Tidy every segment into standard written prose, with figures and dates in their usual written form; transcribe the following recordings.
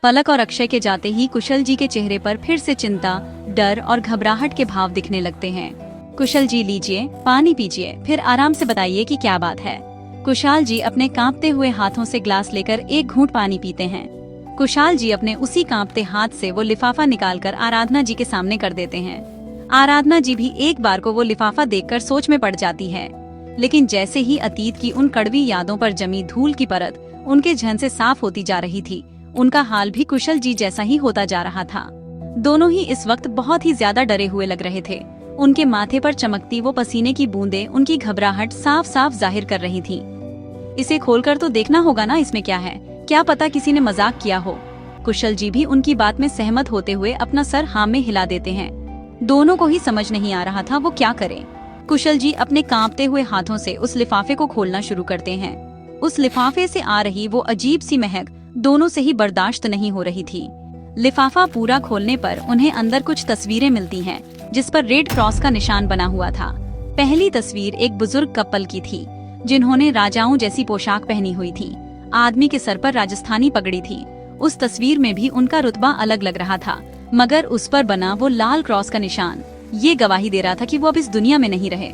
पलक और अक्षय के जाते ही कुशल जी के चेहरे पर फिर से चिंता, डर और घबराहट के भाव दिखने लगते हैं। कुशल जी, लीजिए, पानी पीजिए, फिर आराम से बताइए कि क्या बात है। कुशाल जी अपने कांपते हुए हाथों से ग्लास लेकर एक घूंट पानी पीते हैं। कुशाल जी अपने उसी कांपते हाथ से वो लिफाफा निकालकर आराधना जी के सामने कर देते हैं। आराधना जी भी एक बार को वो लिफाफा देखकर सोच में पड़ जाती है, लेकिन जैसे ही अतीत की उन कड़वी यादों पर जमी धूल की परत उनके झन से साफ होती जा रही थी, उनका हाल भी कुशल जी जैसा ही होता जा रहा था। दोनों ही इस वक्त बहुत ही ज्यादा डरे हुए लग रहे थे। उनके माथे पर चमकती वो पसीने की बूंदें उनकी घबराहट साफ साफ जाहिर कर रही थीं। इसे खोलकर तो देखना होगा ना, इसमें क्या है, क्या पता किसी ने मजाक किया हो। कुशल जी भी उनकी बात में सहमत होते हुए अपना सर हाँ में हिला देते हैं। दोनों को ही समझ नहीं आ रहा था वो क्या करें। कुशल जी अपने कांपते हुए हाथों से उस लिफाफे को खोलना शुरू करते हैं। उस लिफाफे से आ रही वो अजीब सी महक दोनों से ही बर्दाश्त नहीं हो रही थी। लिफाफा पूरा खोलने पर उन्हें अंदर कुछ तस्वीरें मिलती हैं, जिस पर रेड क्रॉस का निशान बना हुआ था। पहली तस्वीर एक बुजुर्ग कपल की थी, जिन्होंने राजाओं जैसी पोशाक पहनी हुई थी। आदमी के सर पर राजस्थानी पगड़ी थी। उस तस्वीर में भी उनका रुतबा अलग लग रहा था, मगर उस पर बना वो लाल क्रॉस का निशान ये गवाही दे रहा था कि वो अब इस दुनिया में नहीं रहे।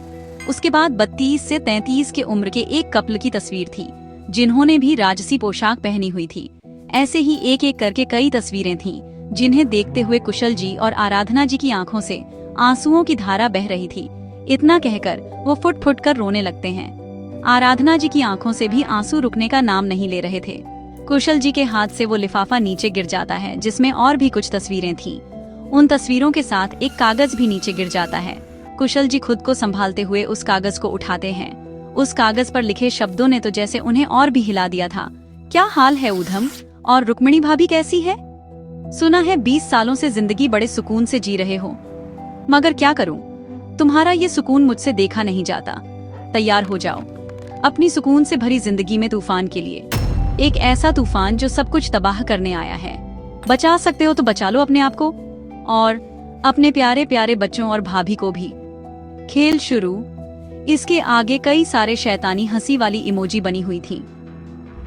उसके बाद 32 से 33 के उम्र के एक कपल की तस्वीर थी, जिन्होंने भी राजसी पोशाक पहनी हुई थी। ऐसे ही एक एक करके कई तस्वीरें थीं, जिन्हें देखते हुए कुशल जी और आराधना जी की आंखों से आंसुओं की धारा बह रही थी। इतना कहकर वो फुट फुट कर रोने लगते हैं। आराधना जी की आंखों से भी आंसू रुकने का नाम नहीं ले रहे थे। कुशल जी के हाथ से वो लिफाफा नीचे गिर जाता है, जिसमें और भी कुछ तस्वीरें थीं। उन तस्वीरों के साथ एक कागज भी नीचे गिर जाता है। कुशल जी खुद को संभालते हुए उस कागज को उठाते हैं। उस कागज पर लिखे शब्दों ने तो जैसे उन्हें और भी हिला दिया था। क्या हाल है ऊधम, और रुक्मिणी भाभी कैसी है? सुना है 20 सालों से जिंदगी बड़े सुकून से जी रहे हो, मगर क्या करूं, तुम्हारा ये सुकून मुझसे देखा नहीं जाता। तैयार हो जाओ अपनी सुकून से भरी जिंदगी में तूफान के लिए, एक ऐसा तूफान जो सब कुछ तबाह करने आया है। बचा सकते हो तो बचा लो अपने आप को, और अपने प्यारे प्यारे बच्चों और भाभी को भी। खेल शुरू। इसके आगे कई सारे शैतानी हंसी वाली इमोजी बनी हुई थी।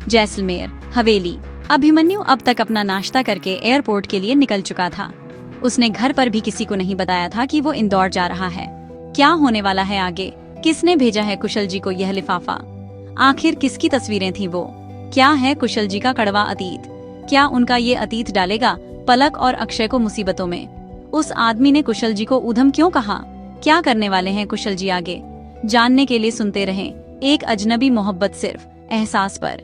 जैसलमेर हवेली। अभिमन्यु अब तक अपना नाश्ता करके एयरपोर्ट के लिए निकल चुका था। उसने घर पर भी किसी को नहीं बताया था कि वो इंदौर जा रहा है। क्या होने वाला है आगे? किसने भेजा है कुशल जी को यह लिफाफा? आखिर किसकी तस्वीरें थी वो? क्या है कुशल जी का कड़वा अतीत? क्या उनका ये अतीत डालेगा पलक और अक्षय को मुसीबतों में? उस आदमी ने कुशल जी को ऊधम क्यों कहा? क्या करने वाले हैं कुशल जी आगे? जानने के लिए सुनते रहें एक अजनबी मोहब्बत सिर्फ एहसास पर।